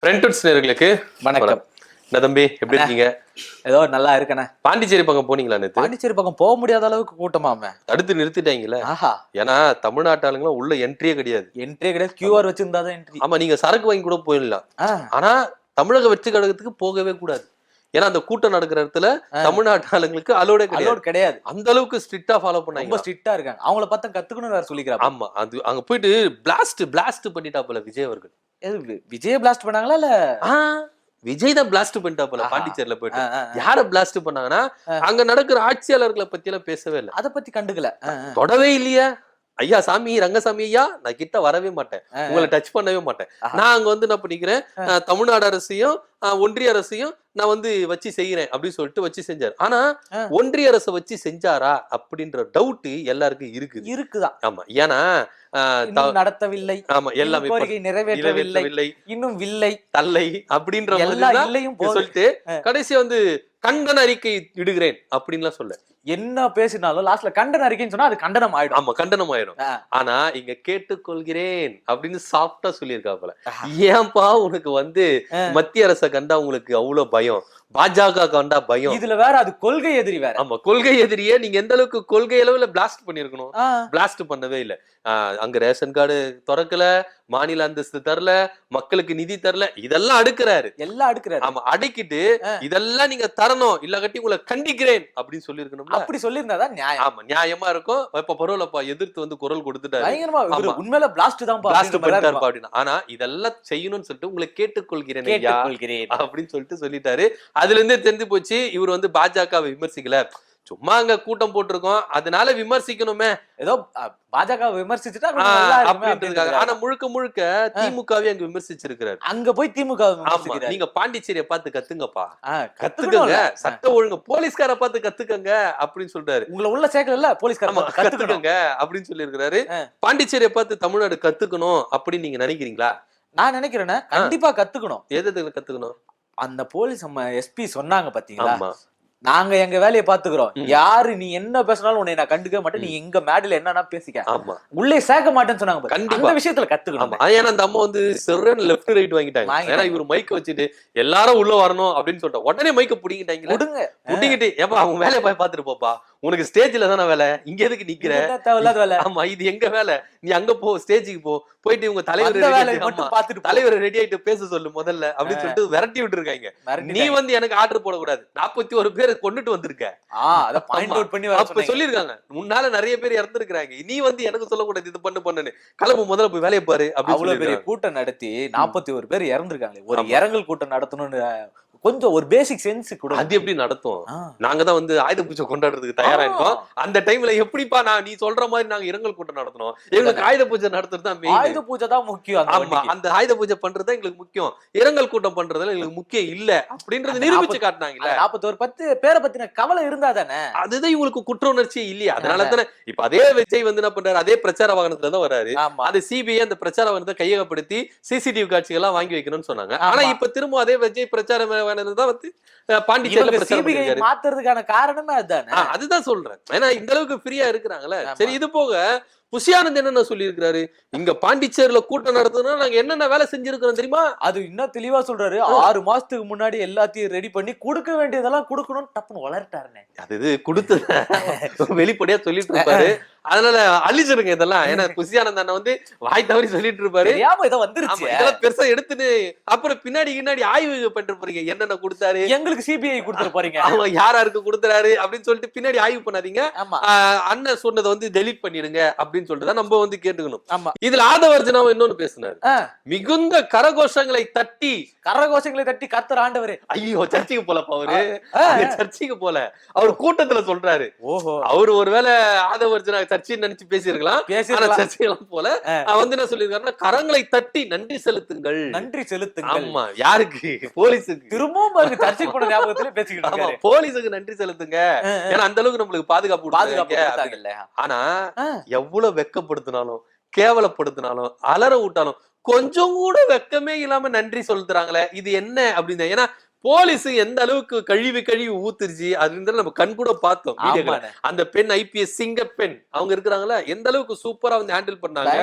Friends நேயர்களுக்கு வணக்கம். என்ன தம்பி எப்படி இருக்கீங்க? ஏதோ நல்லா இருக்கண்ணே. பாண்டிச்சேரி பக்கம் போனீங்களா நேத்து? பாண்டிச்சேரி பக்கம் போக முடியாத அளவுக்கு கூட்டமாமே. தடுத்து நிறுத்திட்டாங்கல்ல. ஆஹா, ஏன்னா தமிழ்நாட்டு ஆளுங்கலாம் உள்ள என்ட்ரியே கிடையாது. என்ட்ரியே கிடையாது. கியூஆர் வச்சிருந்தாதான் என்ட்ரி. ஆமா, நீங்க சரக்கு வாங்கி கூட போயிடலாம். ஆ, ஆனா தமிழக வெற்றி கழகத்துக்கு போகவே கூடாது. ஏன்னா அந்த கூட்டம் நடக்கிற இடத்துல தமிழ்நாட்டு ஆளுங்களுக்கு அலோடே அலோட் கிடையாது. அந்த அளவுக்கு ஸ்ட்ரிக்ட்டா ஃபாலோ ரொம்ப பண்ணாங்க. ஸ்ட்ரிக்ட்டா இருக்காங்க. அவங்கள பார்த்தா கத்துக்கணும்னு வேற சொல்லிக்கிறாங்க. ஆமா, அது அங்க போயிட்டு பிளாஸ்ட் பண்ணிட்டாப்ல விஜய் அவர்கள். விஜய பிளாஸ்ட் பண்ணாங்களா இல்ல? ஆ, விஜய் தான் பிளாஸ்ட் பண்ணிட்டாப்ல ஆஹா. பாண்டிச்சேரியில போயிட்டு. ஆ, ஆ, யார பிளாஸ்ட் பண்ணாங்கன்னா அங்க நடக்கிற ஆட்சியாளர்களை பத்தி எல்லாம் பேசவே இல்லை. அத பத்தி கண்டுக்கல. தொடவே இல்லையா? ஐயா சாமி, ரங்கசாமி ஐயா, நான் கிட்ட வரவே மாட்டேன், உங்களை டச் பண்ணவே மாட்டேன். நான் அங்க வந்து என்ன பண்ணிக்கிறேன், தமிழ்நாடு அரசையும் ஒன்றிய அரசையும் நான் வந்து வச்சு செய்யறேன் அப்படின்னு சொல்லிட்டு வச்சு செஞ்சாரு. ஆனா ஒன்றிய அரசை வச்சு செஞ்சாரா அப்படின்ற டவுட் எல்லாருக்கும் இருக்குதான். ஆமா, ஏன்னா நடத்தவில்லை. ஆமா, எல்லாமே கோரிக்கை நிறைவேற்றவில்லை. இன்னும் வில்லை தல்லை அப்படின்ற எல்லா இல்லையும் சொல்லிட்டு கடைசியா வந்து கண்டன அறிக்கை இடுகிறேன் அப்படின்லாம் சொல்ல. என்ன பேசினாலும் லாஸ்ட்ல கண்டன அறிக்கைன்னு சொன்னா அது கண்டனம் ஆயிடும். ஆமா, கண்டனம் ஆயிடும். ஆனா இங்க கேட்டுக்கொள்கிறேன் அப்படின்னு சாஃப்டா சொல்லியிருக்காப்புல. ஏன்பா உனக்கு வந்து மத்திய அரசை கண்டா உங்களுக்கு அவ்வளவு பயம், பாஜக கண்டா பயம், இதுல வேற அது கொள்கை எதிரி வேற. ஆமா, கொள்கை எதிரியே நீங்க எந்த அளவுக்கு கொள்கை அளவுல பிளாஸ்ட் பண்ணிருக்கணும். பிளாஸ்ட் பண்ணவே இல்ல. அங்க ரேஷன் கார்டு திறக்கல, மாநில அந்தஸ்து தரல, மக்களுக்கு நிதி தரல, இதெல்லாம் அடுக்குறாரு. எல்லாம் அடுக்குறாரு. ஆமா, அடிக்கிட்டு இதெல்லாம் நீங்க தரணும், இல்லாட்டி உங்களை கண்டிக்கிறேன் அப்படின்னு சொல்லி இருக்கணும். அப்படி சொல்லியிருந்தாதான் நியாயம். ஆமா, நியாயமா இருக்கும். இப்ப பரவாயில்லப்பா, எதிர்த்து வந்து குரல் கொடுத்துட்டாரு. உண்மையில பிளாஸ்ட் தான் பண்ணிட்டாரு. ஆனா இதெல்லாம் செய்யணும்னு சொல்லிட்டு உங்களை கேட்டுக்கொள்கிறேன் அப்படின்னு சொல்லிட்டு சொல்லிட்டாரு. அதுல இருந்தே தெரிஞ்சு போச்சு இவர் வந்து பாஜகவை விமர்சிக்கல, சும்மா அங்க கூட்டம் போட்டிருக்கோம் அதனால விமர்சிக்கணுமே, ஏதோ பாஜக விமர்சிச்சுட்டா. ஆனா முழுக்க திமுகவே அங்க விமர்சிச்சிருக்காரு. அங்க போய் திமுக நீங்க பாண்டிச்சேரியை பார்த்து கத்துங்கப்பா, கத்துக்கங்க, சட்ட ஒழுங்கு போலீஸ்கார பார்த்து கத்துக்கங்க அப்படின்னு சொல்றாரு. உங்களை உள்ள சேர்க்கல போலீஸ்கார கத்துக்கங்க அப்படின்னு சொல்லி இருக்காரு. பாண்டிச்சேரியை பார்த்து தமிழ்நாடு கத்துக்கணும் அப்படின்னு நீங்க நினைக்கிறீங்களா? நான் நினைக்கிறேன்னா கண்டிப்பா கத்துக்கணும். எது கத்துக்கணும்? அந்த போலீஸ் எஸ்பி சொன்னாங்க பாத்தீங்களா, நாங்க எங்க வேலையை பாத்துக்கிறோம், யாரு நீ என்ன பேசினாலும் உன்னை நான் கண்டுக்க மாட்டேன், நீ எங்க மேடையில என்னன்னா பேசிக்க, உள்ளே சேர்க்க மாட்டேன்னு சொன்னாங்க. கண்டிப்பா விஷயத்துல கத்துக்கணும். ஏன்னா அந்த அம்மா வந்து லெஃப்ட் ரைட் வாங்கிட்டாங்க. ஏன்னா இவர் மைக்க வச்சுட்டு எல்லாரும் உள்ள வரணும் அப்படின்னு சொல்லிட்டு உடனே மைக்க புடிங்கிட்டாங்க. புடிங்கிட்டு ஏப்பா அவங்க வேலையை போய் பாத்துட்டு போப்பா, உனக்கு ஸ்டேஜ்ல தானே வேலை, இங்க எதுக்கு நிக்கிற, ஆமா இது எங்க வேலை, நீ அங்க போ, ஸ்டேஜுக்கு போயிட்டு இவங்க தலைவர் ரெடி ஆயிட்டு பேச சொல்லு முதல்ல அப்படின்னு சொல்லிட்டு விரட்டி விட்டு இருக்காங்க. நீ வந்து எனக்கு ஆர்டர் போடக்கூடாது, 41 பேர் கொண்டுட்டு வந்திருக்க சொல்லிருக்காங்க. முன்னால நிறைய பேர் இறந்துருக்காங்க, நீ வந்து எனக்கு சொல்லக்கூடாது இது பண்ணுன்னு, கிளம்பு முதல்ல போய் வேலையை பாரு. அவ்வளவு பெரிய கூட்டம் நடத்தி 41 பேர் இறந்துருக்காங்க. ஒரு இரங்கல் கூட்டம் நடத்தணும்னு கொஞ்சம் ஒரு பேசிக் சென்ஸ் கூட அது எப்படி நடத்தும்? நாங்க தான் வந்து ஆயுத பூஜை கொண்டாடுறதுக்கு தயாரா இருக்கோம். அந்த டைம்ல எப்படிப்பா நீ சொல்ற மாதிரி நாங்க இரங்கல் கூட்டம் நடத்தணும்? எங்களுக்கு ஆயுத பூஜை நடத்துறது தான் மெயின். ஆயுத பூஜை தான் முக்கியம். ஆமா, அந்த ஆயுத பூஜை பண்றது எங்களுக்கு முக்கியம், இரங்கல் கூட்டம் பண்றதுல எங்களுக்கு முக்கியம் இல்ல அப்படின்றது நிரூபிச்சு காட்டினாங்கல்ல. 41 பேரை பத்தின கவலை இருந்தா தானே, அதுதான் இவங்களுக்கு குற்ற உணர்ச்சியே இல்லையா? அதனால தானே இப்ப அதே விஜய் வந்து என்ன பண்றாரு, அதே பிரச்சார வாகனத்துல தான் வராரு. அந்த சிபிஐ அந்த பிரச்சார வாகனத்தை கையகப்படுத்தி சிசிடிவி காட்சிகள் எல்லாம் வாங்கி வைக்கணும்னு சொன்னாங்க. ஆனா இப்ப திரும்ப அதே விஜய் பிரச்சார தான் வந்து பாண்டிச்சேரியில மாத்துறதுக்கான காரணமே அதுதானே. அதுதான் சொல்றேன். ஏன்னா இந்த அளவுக்கு ஃப்ரீயா இருக்கிறாங்கல்ல. சரி, இது போக புஷியானந்த் என்னென்ன சொல்லியிருக்காரு, இங்க பாண்டிச்சேரியில கூட்டம் நடத்துனா நாங்க என்னென்ன வேலை செஞ்சிருக்கிறோம் தெரியுமா? அது இன்னும் தெளிவா சொல்றாரு. 6 மாசத்துக்கு முன்னாடி எல்லாத்தையும் ரெடி பண்ணி கொடுக்க வேண்டியதெல்லாம் கொடுக்கணும்னு டப்புன்னு வளர்ட்டாருனே. அது கொடுத்தது வெளிப்படையா சொல்லிட்டு இருப்பாரு. அதனால அழிச்சிருங்க இதெல்லாம். ஏன்னா புஷியானந்த் அண்ணன் வந்து வாய் தவறி சொல்லிட்டு இருப்பாரு. இதெல்லாம் பெருசா எடுத்துட்டு அப்புறம் பின்னாடி ஆய்வு பண்ணிட்டு போறீங்க, என்னென்ன கொடுத்தாரு, எங்களுக்கு சிபிஐ கொடுத்துட்டு போறீங்க, அவங்க யாருக்கு கொடுத்துறாரு அப்படின்னு சொல்லிட்டு பின்னாடி ஆய்வு பண்ணாதீங்க. அண்ணன் சொன்னதை வந்து டெலீட் பண்ணிடுங்க அப்படின்னு சொல்லிட்டு நம்ம வந்து கேட்டுக்கணும். இதுல ஆதவர்ஜனாவும் இன்னொன்னு பேசினாரு. மிகுந்த கரகோஷங்களை தட்டி கர்த்தர் ஆண்டவரே, ஐயோ சர்ச்சைக்கு போலப்பா அவரு, சர்ச்சைக்கு போல அவர் கூட்டத்துல சொல்றாரு. அவரு ஒருவேளை ஆதவர்ஜனா சர்ச்சைன்னு நினைச்சு பேசியிருக்கலாம், சர்ச்சையெல்லாம் போல வந்து என்ன சொல்லிருக்காருன்னா, கரங்களை தட்டி நன்றி செலுத்துங்கள். ஆமா, யாருக்கு? போலீஸுக்கு. திரும்பவும் சர்ச்சைக்கு போன ஞாபகத்திலே பேசிக்கிட்டு இருக்காரு. போலீஸுக்கு நன்றி செலுத்துங்க, ஏன்னா அந்த அளவுக்கு நம்மளுக்கு பாதுகாப்பு. ஆனா எவ்வளவு வெக்கப்படுத்தினாலும் கேவலப்படுத்தினாலும் அலற விட்டாலும் கொஞ்சம் கூட வெக்கமே இல்லாம நன்றி சொல்லுறாங்களே, இது என்ன அப்படின்னு. ஏன்னா போலீஸ் எந்த அளவுக்கு கழுவி ஊத்துருச்சு அது நம்ம கண் கூட பார்த்தோம். அந்த பெண் IPS சிங்க பெண் அவங்க இருக்கிறாங்களா, எந்த அளவுக்கு சூப்பரா வந்து ஹேண்டில் பண்ணாங்க.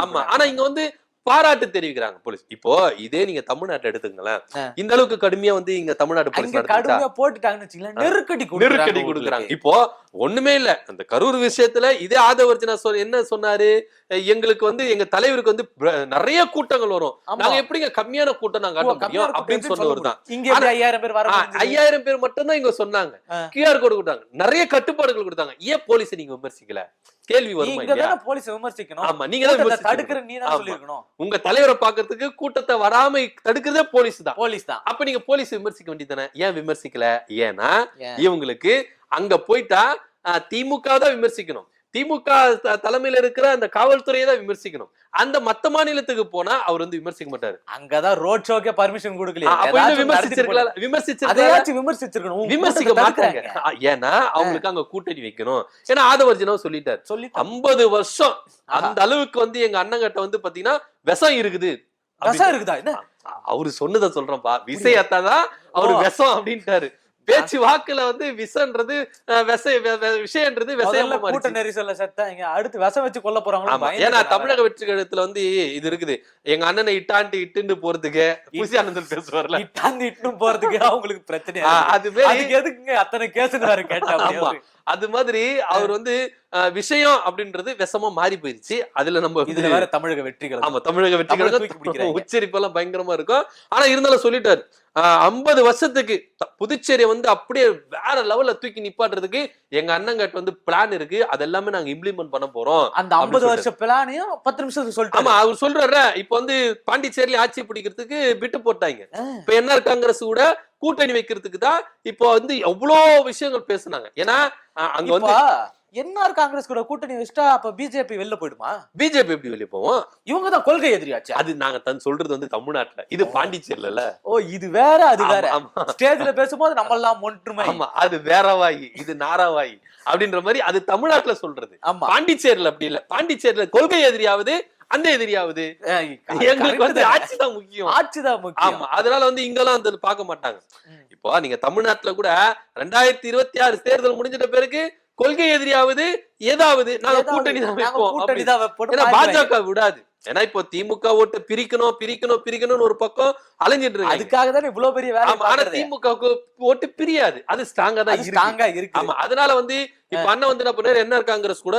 ஆமா, ஆனா இங்க வந்து பாராட்டு தெரிவிக்கிறாங்க போலீஸ். இப்போ இதே நீங்க தமிழ்நாட்டை எடுத்துங்களேன், இந்த அளவுக்கு கடுமையா வந்து இங்க தமிழ்நாடு போலீஸ் போட்டுட்டாங்கன்னு நெருக்கடி கொடுக்குறாங்க. இப்போ ஒண்ணுமே இல்ல, அந்த கரூர் விஷயத்துல இதே ஆதவர்ஜனா என்ன சொன்னாரு, எங்களுக்கு வந்து எங்க தலைவருக்கு வந்து நிறைய கூட்டங்கள் வரும், நாங்க எப்படிங்க கம்மியான கூட்டம் நாங்க காட்ட முடியும் அப்படின்னு சொன்னவர் தான். 5000 பேர் மட்டும் தான் இங்க சொன்னாங்க. QR கோடு கொடுத்தாங்க, நிறைய கட்டுப்பாடுகள் கொடுத்தாங்க. ஏன் போலீஸ் நீங்க விமர்சிக்கல? கேள்வி வரும். போலீஸ் விமர்சிக்கணும். ஆமா, நீங்க தான் தடுக்கிற, நீ தான் சொல்லிருக்கணும். உங்க தலைவரை பாக்குறதுக்கு கூட்டத்தை வராம தடுக்கிறதே போலீஸ் தான். அப்ப நீங்க போலீஸ் விமர்சிக்க வேண்டியதானே, ஏன் விமர்சிக்கல? ஏன்னா இவங்களுக்கு அங்க போயிட்டா திமுக தான் விமர்சிக்கணும், திமுக தலைமையில இருக்கிற அந்த காவல்துறையை தான் விமர்சிக்கணும். அந்த மத்த மாநிலத்துக்கு போனா அவர் வந்து விமர்சிக்க மாட்டாரு. அங்கதான் ரோட் ஷோக்கே பர்மிஷன் கொடுக்கலையா? விமர்சிக்க மாட்டாங்க. ஏன்னா அவங்களுக்கு அங்க கூட்டணி வைக்கணும். ஏன்னா ஆதவர்ஜனாவும் சொல்லிட்டாரு, 50 வருஷம் அந்த அளவுக்கு வந்து எங்க அண்ணங்கிட்ட வந்து பாத்தீங்கன்னா விஷம் இருக்குது. அவரு சொன்னதை சொல்றேன்ப்பா, விஷயத்தான் அவரு விஷம் அப்படின்ட்டாரு. பேச்சு வாக்குல வந்து விஷன்றது விஷயன்றது கூட்ட நெரிசல்ல செத்தாங்க, அடுத்து விஷம் வச்சு கொல்ல போறாங்க. ஏன்னா தமிழக வெற்றி கழகத்துல வந்து இது இருக்குது, எங்க அண்ணனை இட்டுன்னு போறதுக்கு புசி ஆனந்தன் பேசுவார்ல, இட்டு போறதுக்கு அவங்களுக்கு பிரச்சனை. அதுவே எதுக்குங்க அத்தனை கேசுன்னு கேட்டா, அது மாதிரி அவர் வந்து விஷயம் அப்படின்றது விஷமா மாறி போயிருச்சு. அதுல நம்ம இதுல வேற தமிழக வெற்றிகள், ஆமா தமிழக வெற்றிகள் உச்சரிப்பெல்லாம் பயங்கரமா இருக்கும். ஆனா இருந்தாலும் சொல்லிட்டாரு, 50 வருஷத்துக்கு புதுச்சேரி வந்து அப்படியே வேற லெவல்ல தூக்கி நிப்பாட்டுறதுக்கு எங்க அண்ணங்கிட்ட வந்து பிளான் இருக்கு, அதெல்லாமே நாங்க இம்ப்ளிமெண்ட் பண்ண போறோம். அந்த 50 வருஷ பிளானையும் 10 நிமிஷத்துக்கு சொல்லிட்டு. ஆமா, அவர் சொல்றாரு, இப்ப வந்து பாண்டிச்சேரியில ஆட்சி பிடிக்கிறதுக்கு விட்டு போட்டாங்க. இப்ப என்ஆர் காங்கிரஸ் கூட கூட்டணி வைக்கிறதுக்கு தான் இப்போ வந்து எவ்வளவு விஷயங்கள் பேசுனாங்க. ஏன்னா அங்க வந்து என்ஆர் காங்கிரஸ் கூட கூட்டணி வச்சுட்டா அப்ப பிஜேபி வெளில போயிடுமா? பிஜேபி எப்படி வெளிய போவோம்? இவங்க தான் கொள்கை எதிரியாச்சு. அது நாங்க சொல்றது வந்து தமிழ்நாட்டுல, இது பாண்டிச்சேரியில. ஓ, இது வேற அது வேற. ஸ்டேஜ்ல பேசும்போது நம்ம எல்லாம் ஒன்றுமை. ஆமா, அது வேறவாயி, இது நாராவாயி அப்படின்ற மாதிரி அது தமிழ்நாட்டுல சொல்றது. பாண்டிச்சேரியில அப்படி இல்ல. பாண்டிச்சேரியில கொள்கை எதிரியாவது அந்த எதிரியாவது எங்களுக்கு வந்து ஆட்சிதான் முக்கியம். ஆட்சிதான் முக்கியம். ஆமா, அதனால வந்து இங்கெல்லாம் அந்த பார்க்க மாட்டாங்க. இப்போ நீங்க தமிழ்நாட்டுல கூட 2026 தேர்தல் முடிஞ்சிட்ட பிறகு கொள்கை எதிரியாவது ஏதாவது நாங்க கூட்டணி தான் வைப்போம். பாஜக விடாது. ஏன்னா இப்போ திமுக ஓட்டு பிரிக்கணும்னு ஒரு பக்கம் அலைஞ்சிட்டு இருக்கு. அதுக்காக தான் இவ்வளவு பெரிய வேலை. ஆனா திமுக ஓட்டு பிரியாது, அது ஸ்ட்ராங்கா தான் இருக்கு. ஆமா, அதனால வந்து இப்ப அண்ணன் வந்து என்ன பண்ணாரு, என்ஆர் காங்கிரஸ் கூட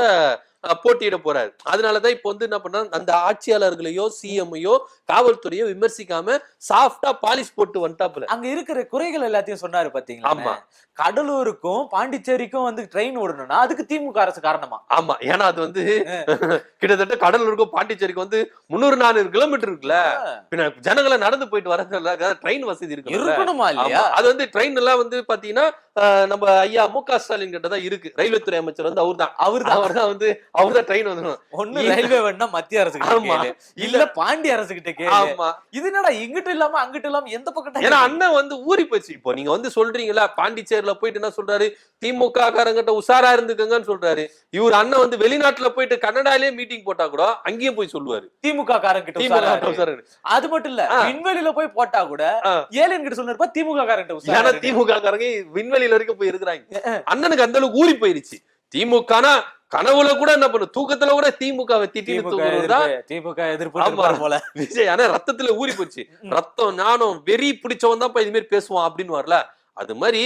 போட்டியிட போறாரு. அதனாலதான் இப்ப வந்து என்ன பண்ணா, அந்த ஆட்சியாளர்களையோ சிஎம்ஐயோ காவல்துறையோ விமர்சிக்காம சாஃப்டா பாலிஷ் போட்டு வந்துட்டாப்புல. அங்க இருக்கிற குறைகள் எல்லாத்தையும் சொன்னாரு பாத்தீங்களா? ஆமா, கடலூருக்கும் பாண்டிச்சேரிக்கும் வந்து ட்ரெயின் ஓடணும்னா அதுக்கு திமுக அரசு காரணமா? ஆமா, ஏன்னா அது வந்து கிட்டத்தட்ட கடலூருக்கும் பாண்டிச்சேரிக்கும் வந்து 300-400 கிலோமீட்டர் இருக்குல்ல, பின்ன ஜனங்களை நடந்து போயிட்டு வரதுல ட்ரெயின் வசதி இருக்கணுமா இல்லையா? அது வந்து ட்ரெயின் எல்லாம் வந்து பாத்தீங்கன்னா நம்ம ஐயா மு.க. ஸ்டாலின் கிட்ட தான் இருக்கு. ரயில்வே துறை அமைச்சர் வந்து அவர்தான் வந்து அவர்தான் ட்ரெயின் வந்துடும். ஒண்ணு ரயில்வே வேணா மத்திய அரசு இல்ல பாண்டிய அரசு கிட்ட கேளு. ஆமா, இது என்னடா இங்கிட்டு இல்லாம அங்கிட்டு இல்லாம எந்த பக்கம்? ஏன்னா அண்ணன் வந்து ஊறி போச்சு. இப்போ நீங்க வந்து சொல்றீங்களா, பாண்டிச்சேரியில போயிட்டு என்ன சொல்றாரு, திமுக காரங்கிட்ட உஷாரா இருந்துக்கங்கன்னு சொல்றாரு. இவர் அண்ணன் வந்து வெளிநாட்டுல போயிட்டு கனடாலே மீட்டிங் போட்டா கூட அங்கேயும் போய் சொல்லுவாரு திமுக காரங்கிட்ட. அது மட்டும் இல்ல, விண்வெளியில போய் போட்டா கூட ஏலியன் கிட்ட சொல்லிருப்பா திமுக காரங்கிட்ட. ஏன்னா திமுக காரங்க விண்வெளியில வரைக்கும் போய் இருக்கிறாங்க. அண்ணனுக்கு அந்த அளவுக்கு ஊறி போயிருச்சு. திமுகனா கனவுல கூட என்ன பண்ணு, தூக்கத்துல கூட திமுக போல விஜய். ஆனா ரத்தத்துல ஊறி போச்சு. ரத்தம் ஞானம் வெறி பிடிச்சவன் தான் இது மாதிரி பேசுவான் அப்படின்னு வரல. அது மாதிரி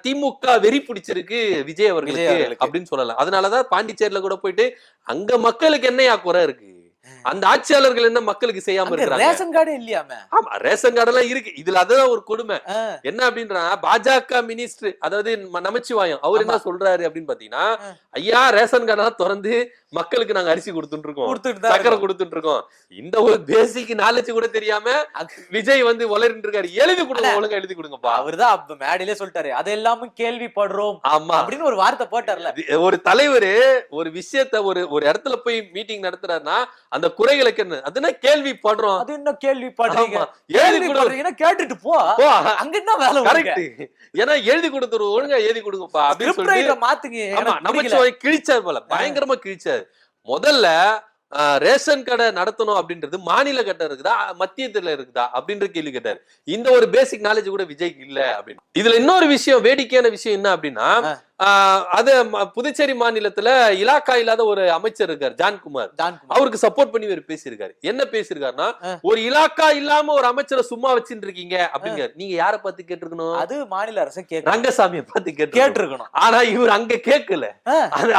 திமுக வெறி பிடிச்சிருக்கு விஜய் அவர்களுக்கு அப்படின்னு சொல்லலாம். அதனாலதான் பாண்டிச்சேரியில கூட போயிட்டு அங்க மக்களுக்கு என்னையா குறை இருக்கு, அந்த ஆட்சியாளர்கள் என்ன மக்களுக்கு செய்யாம இருக்காங்க? ரேஷன் கார்டு இல்லையாமே. ஆமா, ரேஷன் கார்டு எல்லாம் இருக்கு. இதுல அதான் ஒரு கொடுமை என்ன அப்படின்றா, பாஜக மினிஸ்டர் அதாவது நமச்சிவாயம் அவர் என்ன சொல்றாரு அப்படின்னு பாத்தீங்கன்னா, ஐயா ரேஷன் கார்டெல்லாம் திறந்து மக்களுக்கு நாங்க அரிசி கொடுத்துட்டு இருக்கோம், சக்கரை கொடுத்துட்டு இருக்கோம், இந்த ஒரு பேசிக் நாலேஜ் கூட தெரியாம விஜய் வந்து வளர்ந்து இருக்காரு. எழுதி கொடுங்க, ஒழுங்கா எழுதி கொடுங்கப்பா. அவர்தான் அப்ப மேடையிலே சொல்லிட்டாரு, அது எல்லாமே கேள்விப்படுறோம். ஆமா அப்படின்னு ஒரு வார்த்தை போட்டார்ல. ஒரு தலைவர் ஒரு விஷயத்த ஒரு இடத்துல போய் மீட்டிங் நடத்துறாருன்னா அந்த குறைகளுக்கு என்ன அதுனா கேள்விப்படுறோம். அது என்ன கேள்விப்படுறீங்க, எழுதி கொடுறீங்கன்னா கேட்டுட்டு போ, அங்க என்ன வேலை? கரெக்ட். ஏன்னா எழுதி கொடுத்துரு, ஒழுங்கா எழுதி கொடுங்கப்பா அப்படின்னு சொல்லி மாத்துங்க. ஆமா, நமச்சிவாயம் கிழிச்சாரு போல, பயங்கரமா கிழிச்சாரு. முதல்ல ரேஷன் கடை நடத்தணும் அப்படின்றது மாநில கட்ட இருக்குதா மத்தியத்துல இருக்குதா அப்படின்ற கேள்வி கேட்டாரு. இந்த ஒரு பேசிக் நாலேஜ் கூட விஜய்க்கு இல்ல அப்படின்னு. இதுல இன்னொரு விஷயம், வேடிக்கையான விஷயம் என்ன அப்படின்னா, அது புதுச்சேரி மாநிலத்துல இலாக்கா இல்லாத ஒரு அமைச்சர் இருக்காரு ஜான்குமார். அவருக்கு சப்போர்ட் பண்ணி இவர் பேசியிருக்காரு. என்ன பேசியிருக்காருன்னா, ஒரு இலாக்கா இல்லாம ஒரு அமைச்சரை சும்மா வச்சுட்டு இருக்கீங்க அப்படிங்க. நீங்க யார பார்த்து கேட்டிருக்கணும்? அது மாநில அரசு ரங்கசாமியை பார்த்து கேட்டிருக்கணும். ஆனா இவர் அங்க கேட்கல.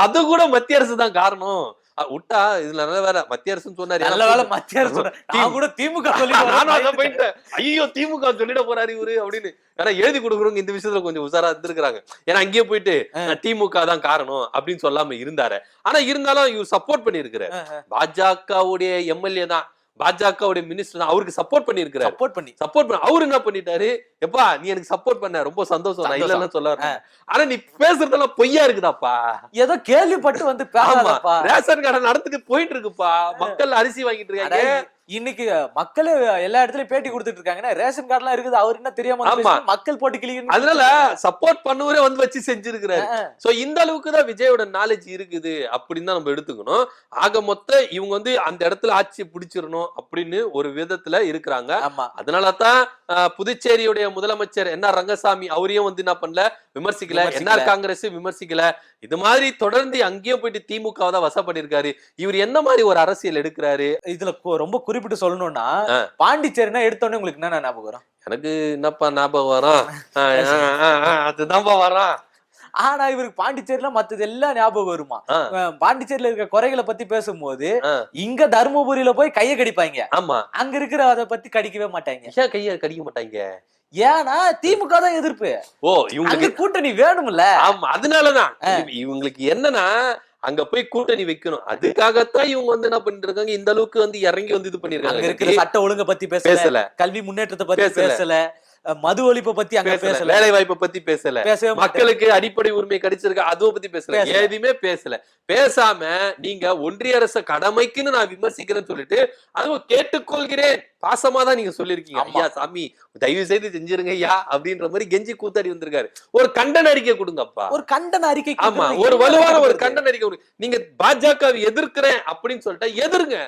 அது கூட மத்திய அரசு தான் காரணம். விட்டா இதுல நல்ல வேலை மத்திய அரசு சொன்னாரு. நல்ல வேலை மத்திய அரசு. நான் கூட திமுக போயிட்டேன். ஐயோ திமுக சொல்லிட போறாரு இவரு அப்படின்னு. ஏன்னா எழுதி கொடுக்குறவங்க இந்த விஷயத்துல கொஞ்சம் உஷாரா இருந்திருக்காங்க. ஏன்னா அங்கேயே போயிட்டு திமுக தான் காரணம் அப்படின்னு சொல்லாம இருந்தாரு. ஆனா இருந்தாலும் இவர் சப்போர்ட் பண்ணி இருக்கிறாரு. பாஜகவுடைய எம்எல்ஏ தான், பாஜகவுடைய மினிஸ்டர் தான், அவருக்கு சப்போர்ட் பண்ணி இருக்கிறாரு. சப்போர்ட் பண்ண அவரு என்ன பண்ணிட்டாரு, எப்பா நீ எனக்கு சப்போர்ட் பண்ண ரொம்ப சந்தோஷம், நான் இல்லன்னு சொல்ல. ஆனா நீ பேசுறதெல்லாம் பொய்யா இருக்குதாப்பா, ஏதோ கேள்விப்பட்டு வந்து ரேஷன் கடை நடத்துக்கு போயிட்டு இருக்குப்பா, மக்கள் அரிசி வாங்கிட்டு இருக்காங்க. இன்னைக்கு மக்களே எல்லா இடத்துலயும் பேட்டி கொடுத்துட்டு இருக்காங்கன்னா ரேஷன் கார்டு எல்லாம் இருக்குது, அவரு என்ன தெரியாம மக்கள் போட்டு கிளிக்க. அதனால சப்போர்ட் பண்ணுவரே வந்து வச்சு செஞ்சிருக்கிறாரு. சோ இந்த அளவுக்கு தான் விஜயோட நாலேஜ் இருக்குது அப்படின்னு தான் நம்ம எடுத்துக்கணும். ஆக மொத்த இவங்க வந்து அந்த இடத்துல ஆட்சியை பிடிச்சிடணும் அப்படின்னு ஒரு விதத்துல இருக்கிறாங்க. அதனாலதான் புதுச்சேரியுடைய முதலமைச்சர் என்ஆர் ரங்கசாமி அவரையும் வந்து என்ன பண்ணல, விமர்சிக்கல. என்ஆர் காங்கிரஸ் விமர்சிக்கல. இது மாதிரி தொடர்ந்து அங்கேயும் போயிட்டு திமுக தான் வசப்பட்டிருக்காரு. இவர் என்ன மாதிரி ஒரு அரசியல் எடுக்கிறாரு? இதுல ரொம்ப குறிப்பிட்டு சொல்லணும்னா, பாண்டிச்சேரினா எடுத்தோடனே உங்களுக்கு என்ன ஞாபகம் வரும்? எனக்கு என்னப்பா ஞாபகம் வரும், அதுதான்ப்பா வரும். ஆனா இவருக்கு பாண்டிச்சேரியில மத்தது எல்லாம் ஞாபகம் வருமா? பாண்டிச்சேரியில இருக்க குறைகளை பத்தி பேசும்போது இங்க தர்மபுரியில போய் கையை கடிப்பாங்க. ஆமா, அங்க இருக்கிற அதை பத்தி கடிக்கவே மாட்டாங்க. ஏன் கையை கடிக்க மாட்டாங்க? ஏன்னா திமுக தான் எதிர்ப்பு. இவங்களுக்கு கூட்டணி வேணும்ல. ஆமா, அதனாலதான் இவங்களுக்கு என்னன்னா அங்க போய் கூட்டணி வைக்கணும். அதுக்காகத்தான் இவங்க வந்து என்ன பண்ணிட்டு இருக்காங்க, இந்த அளவுக்கு வந்து இறங்கி வந்து இது பண்ணிருக்காங்க. இருக்கிற சட்ட ஒழுங்கை பத்தி பேசல, கல்வி முன்னேற்றத்தை பத்தி பேசல, மது ஒழிப்பை பத்தி அங்க பேசல, வேலை வாய்ப்பை பத்தி பேசல, மக்களுக்கு அடிப்படை உரிமை கிடைச்சிருக்க அதுவும் பத்தி பேசல, எதுவுமே பேசல. பேசாம நீங்க ஒன்றிய அரசு கடமைக்குன்னு நான் விமர்சிக்கிறேன்னு சொல்லிட்டு அதுவும் கேட்டுக்கொள்கிறேன் பாசமா தான் நீங்க சொல்லிருக்கீங்க. ஐயா சாமி தயவு செய்து செஞ்சிருங்க ஐயா அப்படின்ற மாதிரி கெஞ்சி கூத்தாடி வந்திருக்காரு. ஒரு கண்டன அறிக்கை கொடுங்கப்பா, ஒரு கண்டன அறிக்கை. ஆமா, ஒரு வலுவான ஒரு கண்டன அறிக்கை. நீங்க பாஜக எதிர்க்கிறேன் அப்படின்னு சொல்லிட்டா எதிர்ங்க,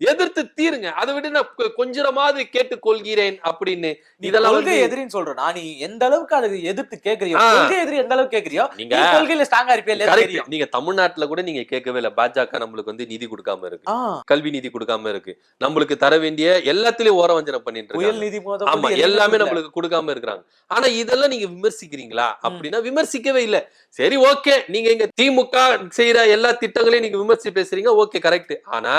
எதிர்த்து தீருங்க. அதை விட நான் கொஞ்சமாவது கேட்டுக்கொள்கிறேன் அப்படின்னு. இதெல்லாம் எதிரின்னு சொல்றேன் நான். நீ எந்த அளவுக்கு அதை எதிர்த்து கேக்குறியோ, எதிரி எந்த அளவுக்கு கேக்குறியோ, நீங்க கொள்கையில ஸ்ட்ராங்கா இருப்பீங்க. நீங்க தமிழ்நாட்டுல கூட நீங்க கேட்கவே இல்லை, பாஜக நம்மளுக்கு வந்து நிதி கொடுக்காம இருக்கு, கல்வி நிதி கொடுக்காம இருக்கு, நம்மளுக்கு தர வேண்டிய எல்லாத்திலயும் ஓரவஞ்சனை பண்ணிட்டு இருக்கு. ஆமா, எல்லாமே நம்மளுக்கு கொடுக்காம இருக்கிறாங்க. ஆனா இதெல்லாம் நீங்க விமர்சிக்கிறீங்களா அப்படின்னா விமர்சிக்கவே இல்லை. சரி ஓகே, நீங்க இங்க திமுக செய்யற எல்லா திட்டங்களையும் நீங்க விமர்சி பேசுறீங்க, ஓகே கரெக்ட். ஆனா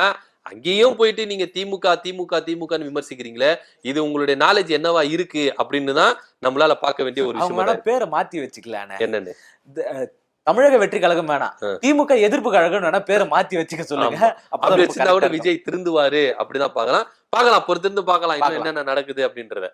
அங்கேயும் போயிட்டு நீங்க திமுக திமுக திமுகன்னு விமர்சிக்கிறீங்களே, இது உங்களுடைய நாலேஜ் என்னவா இருக்கு அப்படின்னு தான் நம்மளால பார்க்க வேண்டிய ஒரு விஷயம். பேரை மாத்தி வச்சுக்கலானே, என்னன்னு தமிழக வெற்றி கழகம் வேணாம், திமுக எதிர்ப்பு கழகம் வேணா, பேரை மாத்தி வச்சுக்க சொல்லுங்க. அப்படி வச்சுட்டா விஜய் திருந்துவாரு அப்படிதான் பார்க்கலாம். பொறுத்திருந்து பார்க்கலாம் இன்னும் என்னென்ன நடக்குது அப்படின்றத.